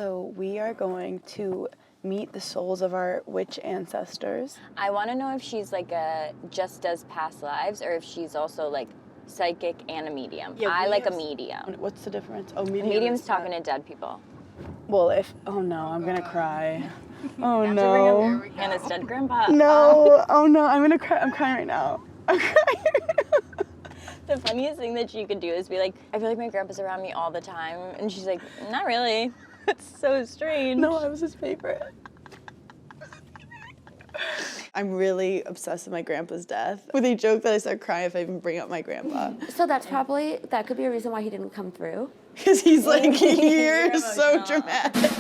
So we are going to meet the souls of our witch ancestors. I want to know if she's like just does past lives or if she's also like psychic and a medium. Yeah, I like a medium. What's the difference? Oh, A medium. medium's talking to dead people. Well, oh no, I'm gonna cry. Oh no. Hannah's dead grandpa. No, oh no, I'm gonna cry. I'm crying right now. I'm crying. The funniest thing that she could do is be like, I feel like my grandpa's around me all the time. And she's like, not really. It's so strange. No, I was his favorite. I'm really obsessed with my grandpa's death. With a joke that I start crying if I even bring up my grandpa. So that could be a reason why he didn't come through. Because he's like, you're so dramatic.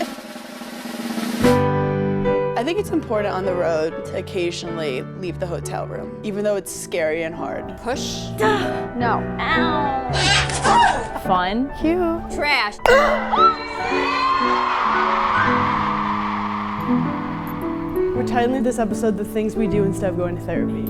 I think it's important on the road to occasionally leave the hotel room, even though it's scary and hard. Push. No. Ow. Fun. Cute. Trash. We're titling this episode The Things We Do Instead of Going to Therapy.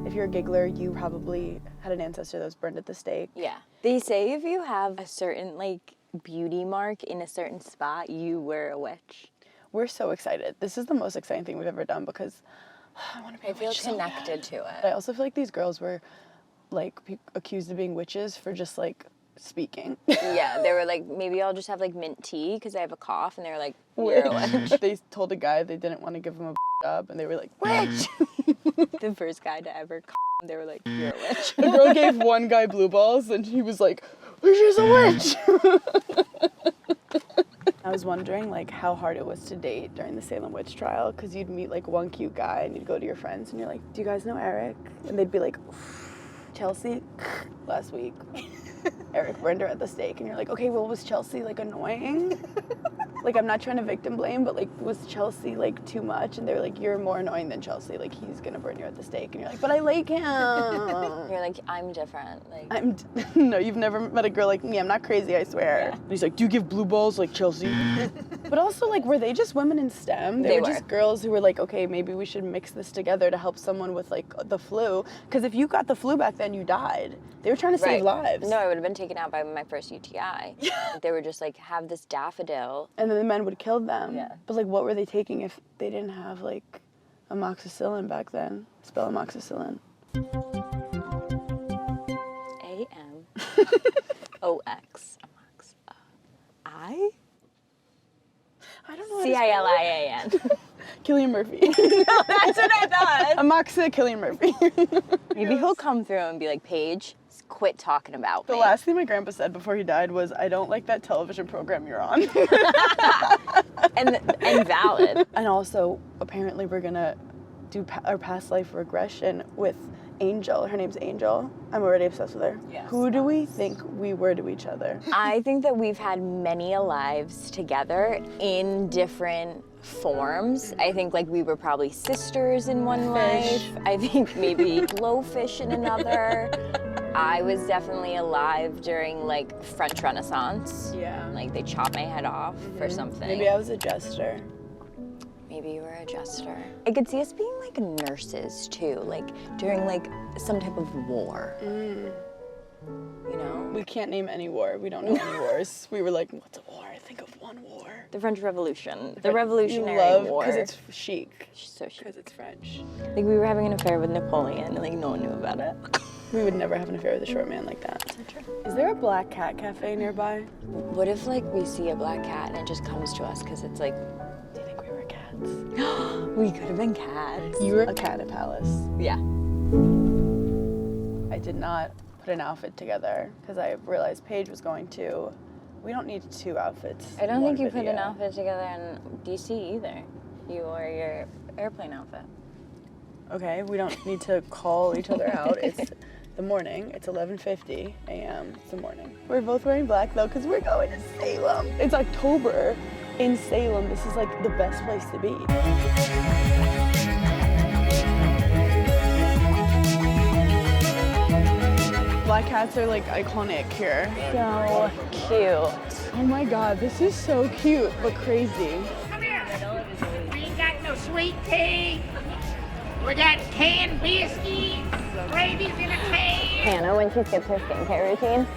If you're a giggler, you probably had an ancestor that was burned at the stake. Yeah. They say if you have a certain like beauty mark in a certain spot, you were a witch. We're so excited. This is the most exciting thing we've ever done because I want to be a feel witch so connected bad. to it. But I also feel like these girls were like accused of being witches for just like speaking. Yeah, they were like, maybe I'll just have like mint tea because I have a cough, and they were like, you're a witch. They told a guy they didn't want to give him a job, and they were like, witch! The first guy to ever they were like, you're a witch. The girl gave one guy blue balls, and he was like, she's a witch! I was wondering like how hard it was to date during the Salem witch trial, because you'd meet like one cute guy, and you'd go to your friends, and you're like, do you guys know Eric? And they'd be like, Chelsea, last week. Eric burned her at the stake, and you're like, okay, well, was Chelsea like annoying? Like, I'm not trying to victim blame, but like, was Chelsea like too much? And they were like, you're more annoying than Chelsea. Like, he's gonna burn you at the stake. And you're like, but I like him. You're like, I'm different. Like, no, you've never met a girl like me. I'm not crazy, I swear. Yeah. And he's like, do you give blue balls like Chelsea? But also, like, were they just women in STEM? They were just girls who were like, okay, maybe we should mix this together to help someone with like the flu. Because if you got the flu back then, you died. They were trying to save lives. No, I would have been taken out by my first UTI. They were just like, have this daffodil. And then the men would kill them. Yeah. But like, what were they taking if they didn't have like amoxicillin back then? Spell amoxicillin. A-M-O-X. I don't know. C-I-L-I-A-N. Cillian Murphy. No, that's what I thought. Cillian Murphy. Maybe he'll come through and be like, Paige, quit talking about me. The last thing my grandpa said before he died was, I don't like that television program you're on. and valid. And also, apparently we're gonna do our past life regression with Angel. Her name's Angel. I'm already obsessed with her. Yes. Who do we think we were to each other? I think that we've had many lives together in different forms. I think like we were probably sisters in one life. I think maybe blowfish in another. I was definitely alive during like French Renaissance. Yeah. Like they chopped my head off for something. Maybe I was a jester. Maybe you were a jester. I could see us being like nurses too, like during like some type of war. You know? We can't name any war. We don't know any wars. We were like, what's a war? Think of one war. The French Revolution. The Revolutionary War. Because it's chic. So chic. Because it's French. Like we were having an affair with Napoleon and like no one knew about it. We would never have an affair with a short man like that. Is there a black cat cafe nearby? What if like we see a black cat and it just comes to us because it's like, Do you think we were cats? we could have been cats. You were a cat at Palace. Yeah. I did not put an outfit together because I realized Paige was going to. We don't need 2 outfits. I don't in think one you put an video. outfit together in DC either. You wore your airplane outfit. Okay, we don't need to call each other out. It's the morning. It's 11:50 a.m. It's the morning. We're both wearing black though because we're going to Salem. It's October in Salem. This is like the best place to be. Black cats are like iconic here. So cute. Oh my god, this is so cute but crazy. Come here. We ain't got no sweet tea. We got canned biscuits, gravy's in a can. Hannah, when she skips her skincare routine,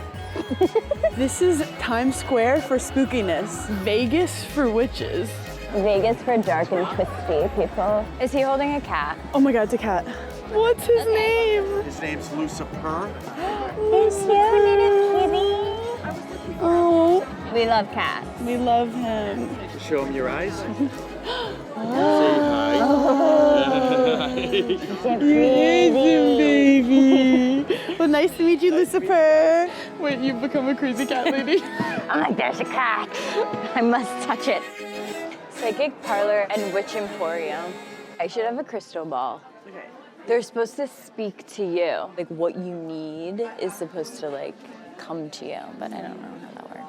This is Times Square for spookiness. Vegas for witches. Vegas for dark and twisty people. Is he holding a cat? Oh my God, it's a cat. What's his name? His name's Lucifer. Oh, We love cats. we love him. Show him your eyes. Say Baby. Well, nice to meet you, Lucifer. Wait, you've become a crazy cat lady. I'm like, there's a cat. I must touch it. Psychic Parlor and Witch Emporium. I should have a crystal ball. Okay. They're supposed to speak to you. Like what you need is supposed to like come to you, but I don't know how that works.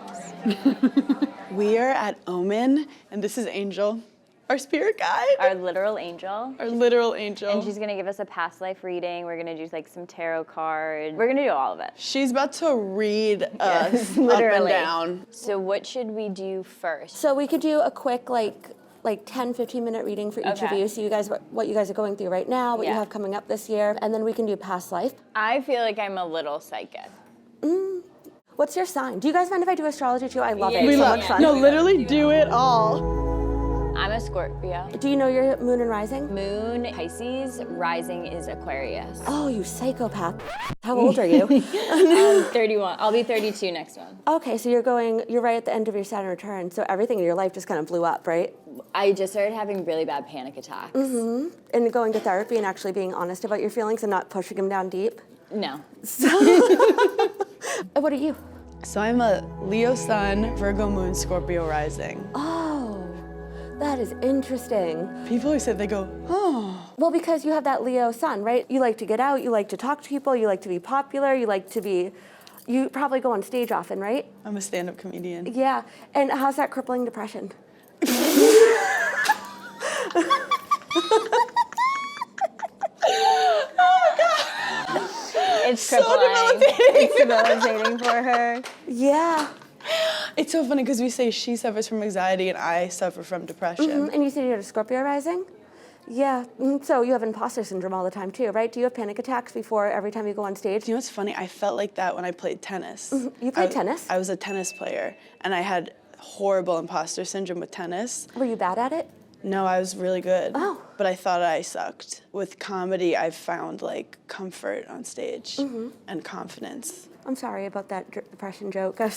We are at Omen, and this is Angel, our spirit guide. Our literal angel. Our literal angel. And she's gonna give us a past life reading. We're gonna do like some tarot cards. We're gonna do all of it. She's about to read us up and Literally. down. So what should we do first? So we could do a quick like 10, 15-minute reading for each of Okay. you. So you guys, what you guys are going through right now, what you Yeah. have coming up this year, and then we can do past life. I feel like I'm a little psychic. What's your sign? Do you guys mind if I do astrology too? I love Yeah, it. we It's so love much it. fun. No, literally do it all. I'm a Scorpio. Do you know your moon and rising? Moon, Pisces, rising is Aquarius. Oh, you psychopath. How old are you? 31. I'll be 32 next month. Okay, so you're right at the end of your Saturn return, so everything in your life just kind of blew up, right? I just started having really bad panic attacks. And going to therapy and actually being honest about your feelings and not pushing them down deep. No. What are you? So I'm a Leo sun, Virgo moon, Scorpio rising. Oh, that is interesting. People always say, they go, oh. Well, because you have that Leo sun, right? You like to get out, you like to talk to people, you like to be popular, you probably go on stage often, right? I'm a stand-up comedian. Yeah, and how's that crippling depression? It's crippling. It's debilitating for her. Yeah, It's so funny because we say she suffers from anxiety and I suffer from depression. and you said you had a Scorpio rising? Yeah, so you have imposter syndrome all the time too, right? Do you have panic attacks before every time you go on stage? You know what's funny? I felt like that when I played tennis. You played tennis? I was a tennis player and I had horrible imposter syndrome with tennis. Were you bad at it? No, I was really good. Oh. But I thought I sucked. With comedy, I've found like comfort on stage and confidence. I'm sorry about that depression joke. No,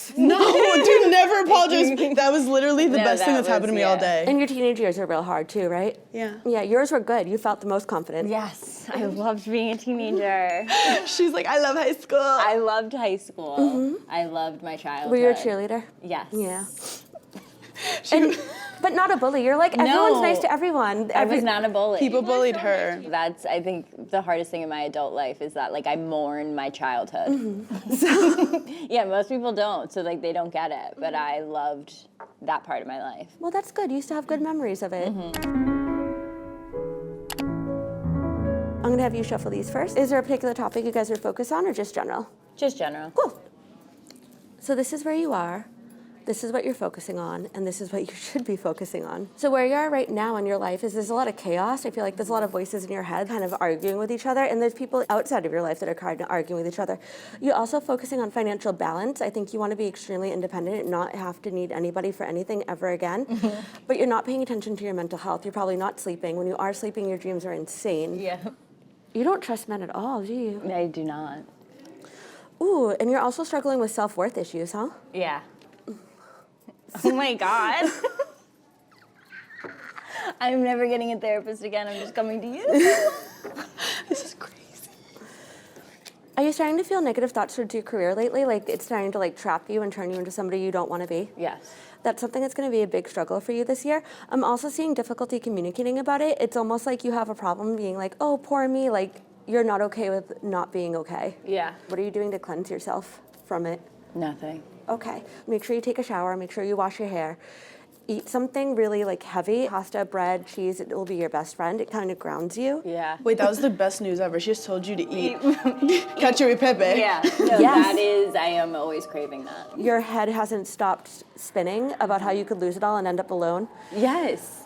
dude, never apologize. That was literally the No, best thing that that's happened to was- me all yeah. day. And your teenage years are real hard too, right? Yeah. Yeah, yours were good. You felt the most confident. Yes, I loved being a teenager. She's like, I love high school. I loved high school. I loved my childhood. Were you a cheerleader? Yes. Yeah. But not a bully. You're like, everyone's nice to everyone. I was not a bully. People bullied her. That's, I think, the hardest thing in my adult life is that, like, I mourn my childhood. Yeah, most people don't, so, like, they don't get it. But I loved that part of my life. Well, that's good. You used to have good memories of it. I'm going to have you shuffle these first. Is there a particular topic you guys are focused on or just general? Just general. Cool. So this is where you are. This is what you're focusing on, and this is what you should be focusing on. So where you are right now in your life is there's a lot of chaos. I feel like there's a lot of voices in your head kind of arguing with each other, and there's people outside of your life that are kind of arguing with each other. You're also focusing on financial balance. I think you want to be extremely independent and not have to need anybody for anything ever again. But you're not paying attention to your mental health. You're probably not sleeping. When you are sleeping, your dreams are insane. Yeah. You don't trust men at all, do you? I do not. Ooh, and you're also struggling with self-worth issues, huh? Yeah. Oh my God. I'm never getting a therapist again. I'm just coming to you. This is crazy. Are you starting to feel negative thoughts towards your career lately? Like it's starting to like trap you and turn you into somebody you don't want to be? Yes. That's something that's going to be a big struggle for you this year. I'm also seeing difficulty communicating about it. It's almost like you have a problem being like, oh, poor me. Like you're not okay with not being okay. Yeah. What are you doing to cleanse yourself from it? Nothing. Okay. Make sure you take a shower. Make sure you wash your hair. Eat something really like heavy. Pasta, bread, cheese. It will be your best friend. It kind of grounds you. Yeah. Wait, that was the best news ever. She just told you to eat cacio e pepe. Yeah. No, Yes. that is, I am always craving that. Your head hasn't stopped spinning about how you could lose it all and end up alone. Yes.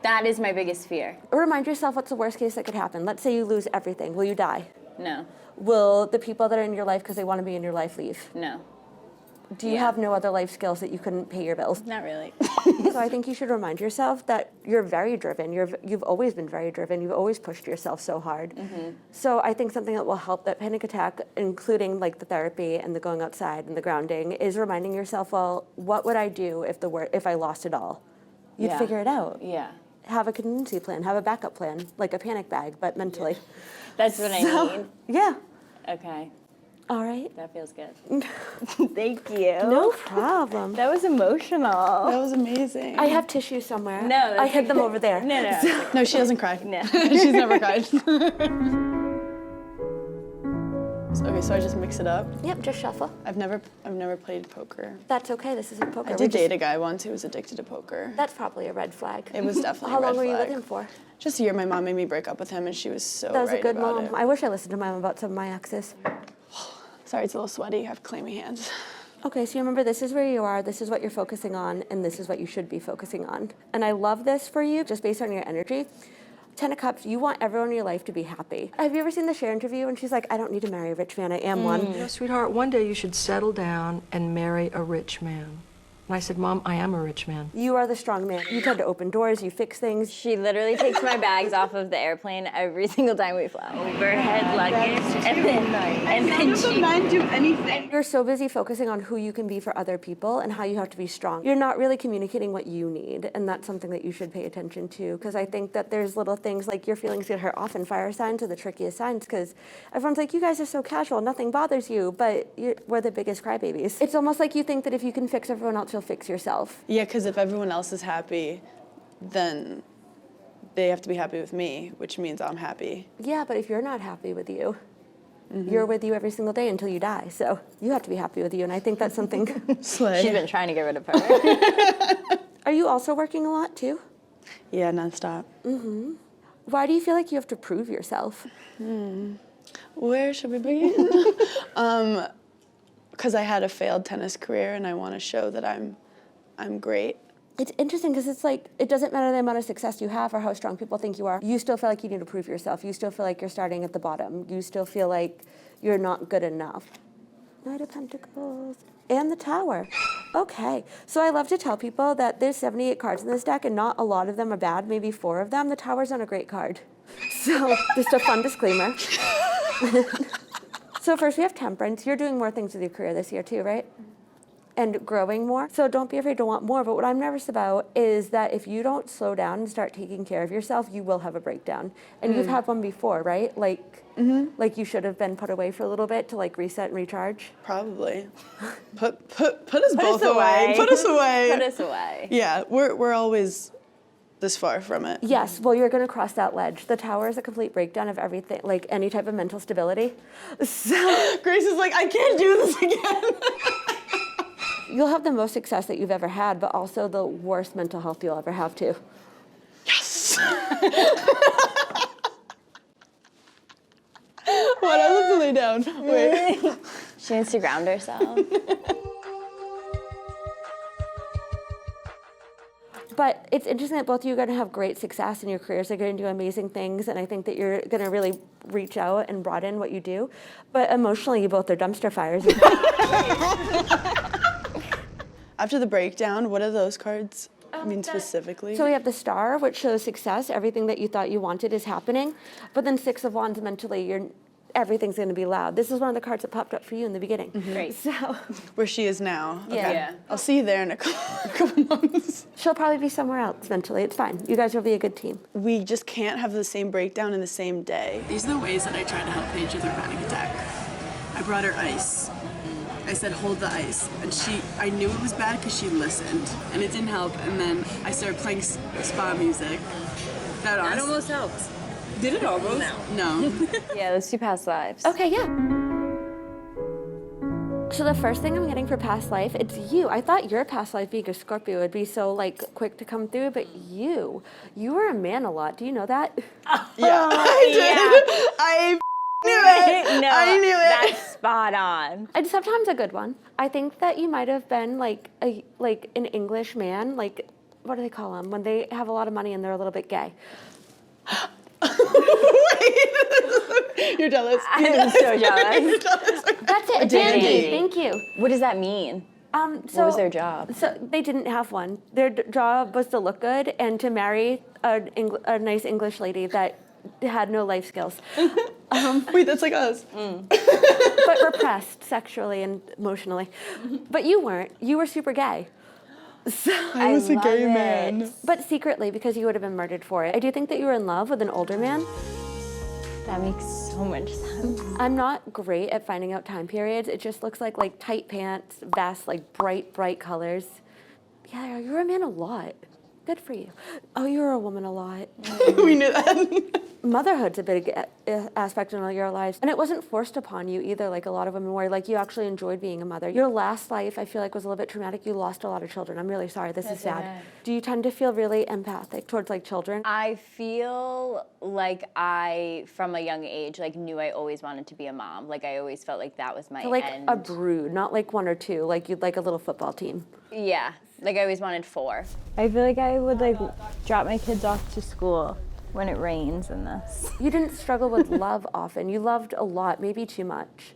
That is my biggest fear. Remind yourself what's the worst case that could happen. Let's say you lose everything. Will you die? No. Will the people that are in your life because they want to be in your life leave? No. do you have no other life skills that you couldn't pay your bills? Not really. So I think you should remind yourself that you're very driven. You've always been very driven. You've always pushed yourself so hard. So I think something that will help that panic attack, including like the therapy and the going outside and the grounding, is reminding yourself, well, what would I do if I lost it all? You'd figure it out. Yeah. Have a contingency plan. Have a backup plan, like a panic bag, but mentally. That's what I need. Yeah. Okay. All right. That feels good. Thank you. No problem. That was emotional. That was amazing. I have tissues somewhere. No, I hid them over there. No. No, she doesn't cry. No. She's never cried. Okay, so I just mix it up. Yep, just shuffle. I've never played poker. That's okay. This isn't poker. I did date a guy once who was addicted to poker. That's probably a red flag. It was definitely How a red long were you flag. with him for? Just a year. My mom made me break up with him, and she was so That was right a good about mom. it. I wish I listened to my mom about some of my exes. Sorry, it's a little sweaty. I have clammy hands. Okay, so you remember this is where you are, this is what you're focusing on, and this is what you should be focusing on. And I love this for you, just based on your energy. 10 of Cups, you want everyone in your life to be happy. Have you ever seen the Cher interview? And she's like, I don't need to marry a rich man, I am one. You know, sweetheart, one day you should settle down and marry a rich man. And I said, Mom, I am a rich man. You are the strong man. You tend to open doors, you fix things. She literally takes my bags off of the airplane every single time we fly. Overhead luggage, and then she... men do anything. You're so busy focusing on who you can be for other people and how you have to be strong. You're not really communicating what you need, and that's something that you should pay attention to, because I think that there's little things like your feelings get hurt. Often fire signs are the trickiest signs, because everyone's like, you guys are so casual, nothing bothers you, but we're the biggest crybabies. It's almost like you think that if you can fix everyone else, you'll fix yourself. Yeah, because if everyone else is happy, then they have to be happy with me, which means I'm happy. Yeah, but if you're not happy with you, you're with you every single day until you die. So you have to be happy with you, and I think that's something. Slay. She's been trying to get rid of her. Are you also working a lot too? Yeah, nonstop. Why do you feel like you have to prove yourself? Where should we begin? Because I had a failed tennis career, and I want to show that I'm great. It's interesting because it's like, it doesn't matter the amount of success you have or how strong people think you are. You still feel like you need to prove yourself. You still feel like you're starting at the bottom. You still feel like you're not good enough. Knight of Pentacles. And the Tower. Okay. So I love to tell people that there's 78 cards in this deck, and not a lot of them are bad, maybe 4 of them. The Tower's not a great card. So just a fun disclaimer. So first we have Temperance. You're doing more things with your career this year too, right? And growing more. So don't be afraid to want more. But what I'm nervous about is that if you don't slow down and start taking care of yourself, you will have a breakdown. And you've had one before, right? Like you should have been put away for a little bit to like reset and recharge. Probably. Put us both away. Put us away. Put us away. Yeah, we're always this far from it. Yes, well, you're going to cross that ledge. The Tower is a complete breakdown of everything, like any type of mental stability. So Grace is like, I can't do this again. you'll have the most success that you've ever had, but also the worst mental health you'll ever have too. Yes. What? I have to lay down. Wait. She needs to ground herself. But it's interesting that both of you are going to have great success in your careers. You're going to do amazing things, and I think that you're going to really reach out and broaden what you do. But emotionally, you both are dumpster fires. After the breakdown, what do those cards mean specifically? So we have the Star, which shows success. Everything that you thought you wanted is happening. But then 6 of Wands, mentally, everything's going to be loud. This is one of the cards that popped up for you in the beginning. Great. So Where she is now. Yeah. Okay. Yeah. I'll see you there in a couple months. she'll probably be somewhere else mentally. It's fine. You guys will be a good team. We just can't have the same breakdown in the same day. These are the ways that I try to help Paige with her panic attack. I brought her ice. I said, hold the ice. And I knew it was bad because she listened. And it didn't help. And then I started playing spa music. That almost helped. Did it almost? No. Yeah, let's do past lives. Okay, yeah. So the first thing I'm getting for past life, it's you. I thought your past life being a Scorpio would be so like quick to come through, but you were a man a lot. Do you know that? Yeah, I did. I knew it. No, I knew it. That's spot on. And sometimes a good one. I think that you might have been like an English man, like what do they call them when they have a lot of money and they're a little bit gay? You're jealous. I'm so jealous. That's it, a dandy. Thank you. What does that mean? What was their job? So they didn't have one. Their job was to look good and to marry a nice English lady that had no life skills. Wait, that's like us. But repressed sexually and emotionally. But you weren't. You were super gay. So, I was a gay love man. it. but secretly, because you would have been murdered for it. I do think that you were in love with an older man. That makes so much sense. I'm not great at finding out time periods. It just looks like tight pants, vest, like bright colors. Yeah, you're a man a lot. Good for you. Oh, you're a woman a lot. We knew that. Motherhood's a big aspect in all your lives. And it wasn't forced upon you either, like a lot of women were. Like, you actually enjoyed being a mother. Your last life, I feel like, was a little bit traumatic. You lost a lot of children. I'm really sorry. This is sad. Okay. Do you tend to feel really empathic towards, children? I feel like from a young age, knew I always wanted to be a mom. Like, I always felt like that was my So, end. a brood, not one or two. Like, you'd like a little football team. Yeah, I always wanted 4. I feel like I would drop my kids off to school when it rains in this. You didn't struggle with love often. You loved a lot, maybe too much.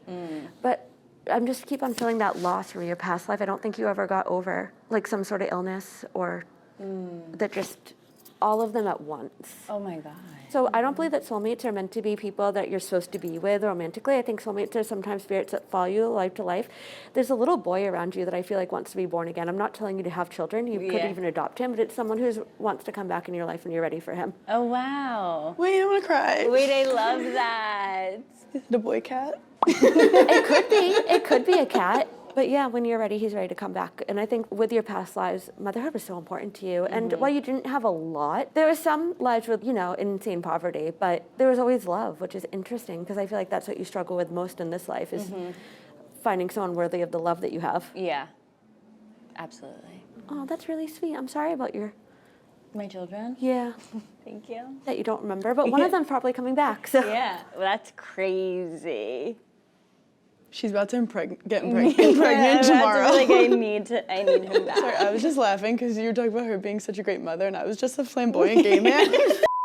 But I'm just keep on feeling that loss from your past life. I don't think you ever got over some sort of illness or that just all of them at once. Oh my God. So I don't believe that soulmates are meant to be people that you're supposed to be with romantically. I think soulmates are sometimes spirits that follow you life to life. There's a little boy around you that I feel like wants to be born again. I'm not telling you to have children. You could even adopt him, but it's someone who wants to come back in your life when you're ready for him. Oh wow. Wait, I want to cry. Wait, I love that. Is it a boy cat? It could be a cat. But yeah, when you're ready, he's ready to come back. And I think with your past lives, motherhood was so important to you. And while you didn't have a lot, there was some lives with, insane poverty, but there was always love, which is interesting because I feel like that's what you struggle with most in this life is finding someone worthy of the love that you have. Yeah, absolutely. Oh, that's really sweet. I'm sorry about My children? yeah, Thank you. that you don't remember, but one of them's probably coming back. So Yeah, well, that's crazy. She's about to get pregnant tomorrow. I need him back. Sorry, I was just laughing because you were talking about her being such a great mother, and I was just a flamboyant gay man.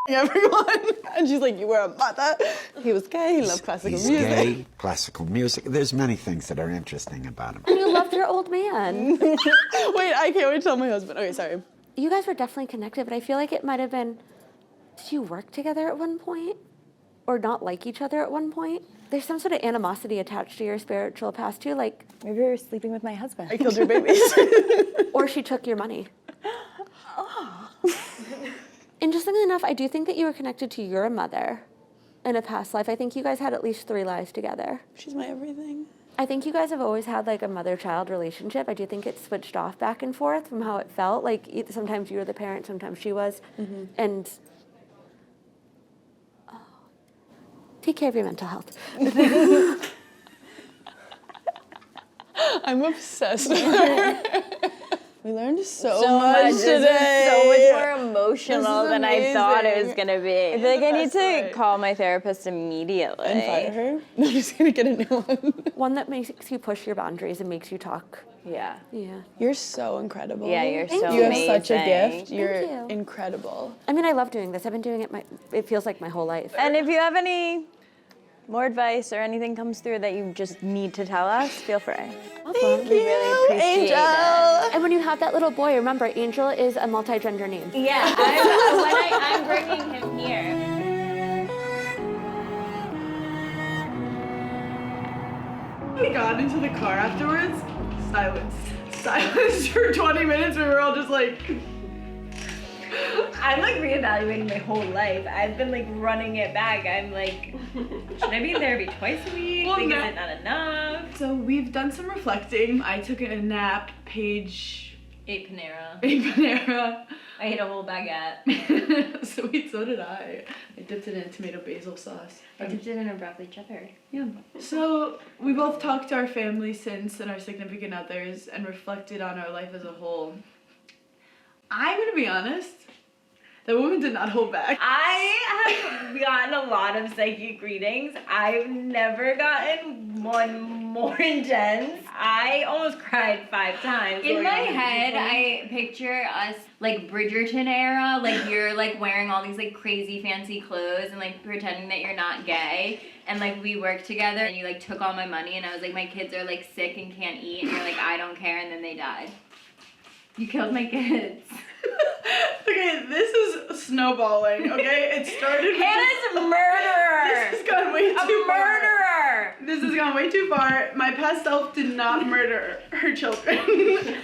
Everyone. And she's like, you were a mother. He was gay, he loved classical He's music. gay, classical music. There's many things that are interesting about him. and you loved your old man. Wait, I can't wait to tell my husband. Okay, sorry. You guys were definitely connected, but I feel like it might have been, did you work together at one point? Or not like each other at one point? There's some sort of animosity attached to your spiritual past too, Maybe you were sleeping with my husband. I killed your babies. or she took your money. Interestingly enough, I do think that you were connected to your mother in a past life. I think you guys had at least 3 lives together. She's my everything. I think you guys have always had a mother-child relationship. I do think it's switched off back and forth from how it felt. Sometimes you were the parent, sometimes she was. And take care of your mental health. I'm obsessed with her. We learned so much This today. is so much more emotional This is than I thought it was amazing. gonna be. I feel like I need to That's call my therapist immediately. And fire her? No, I'm just gonna get a new one. One that makes you push your boundaries and makes you talk. Yeah. Yeah. You're so incredible. Yeah, you're Thank so You have amazing. such a gift. You're you. incredible. I mean, I love doing this. I've been doing it it feels like my whole life. And if you have any more advice or anything comes through that you just need to tell us, feel free. Thank We really appreciate it. And when you have that little boy, remember, Angel is a multi-gender name. Yeah, I'm bringing him here. We got into the car afterwards. Silence. Silence for 20 minutes. We were all just like. I'm reevaluating my whole life. I've been running it back. I'm should I be in therapy twice a week? Well, Is no. it not enough? So we've done some reflecting. I took a nap. Paige Ate Panera. ate Panera. I ate a whole baguette. So did I. I dipped it in tomato basil sauce. I dipped it in a broccoli cheddar. Yeah. So we both talked to our family since and our significant others and reflected on our life as a whole. I'm gonna be honest. That woman did not hold back. I have gotten a lot of psychic readings. I've never gotten one more intense. I almost cried 5 times. In my head, I picture us Bridgerton era, you're wearing all these crazy fancy clothes and pretending that you're not gay. and like we worked together and you like took all my money and I was like, my kids are like sick and can't eat, and you're like, I don't care, and then they died. You killed my kids. Okay, this is snowballing, okay? It started with Hannah's a murderer! This has gone way too far. Murderer! This has gone way too far. My past self did not murder her children.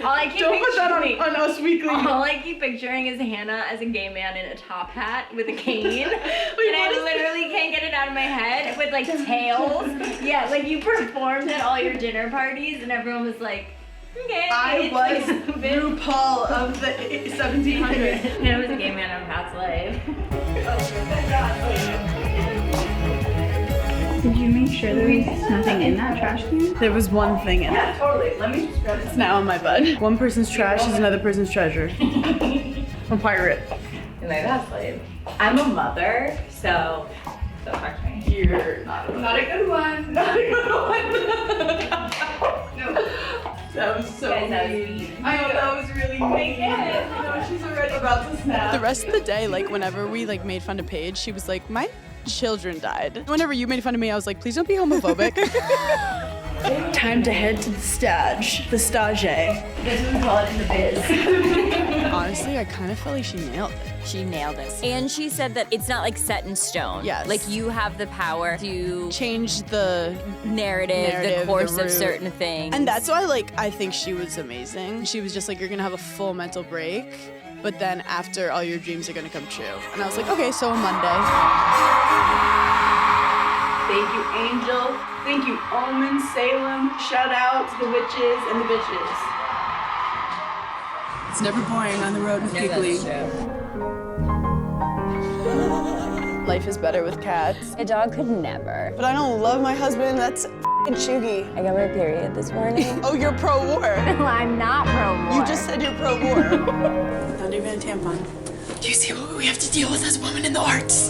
All I keep Don't put that on Us Weekly. All I keep picturing is Hannah as a gay man in a top hat with a cane. And I literally can't get it out of my head with like tails. Yeah, like you performed at all your dinner parties and everyone was like, okay. I was RuPaul of the 1700s. Hannah was a gay man in a past life. Did you make sure there was nothing in that trash can? There was one thing in it. Yeah, totally. Let me just grab it. It's now in my bed. One person's trash is another person's treasure. I'm a pirate. In my past life. I'm a mother, so don't talk to me. You're not a good one. Not a good one. No. That was so mean. I know, that was really mean. No, she's already about to snap. The rest of the day, like whenever we like made fun of Paige, she was like, my children died. Whenever you made fun of me, I was like, please don't be homophobic. Time to head to the stage. The stage. That's what we call it in the biz. Honestly, I kind of felt like she nailed it. She nailed it. And she said that it's not like set in stone. Yes. Like you have the power to Change the narrative, the course the of route. certain things. And that's why, like, I think she was amazing. She was just like, you're gonna have a full mental break, but then after, all your dreams are gonna come true. And I was like, okay, so a Monday. Thank you, Angel. Thank you, Omen, Salem. Shout out to the witches and the bitches. It's never boring on the road with Giggly. Life is better with cats. A dog could never. But I don't love my husband. That's f***ing chuggy. I got my period this morning. Oh, you're pro-war. No, I'm not pro-war. You just said you're pro-war. Not even a tampon. Do you see what we have to deal with as women in the arts?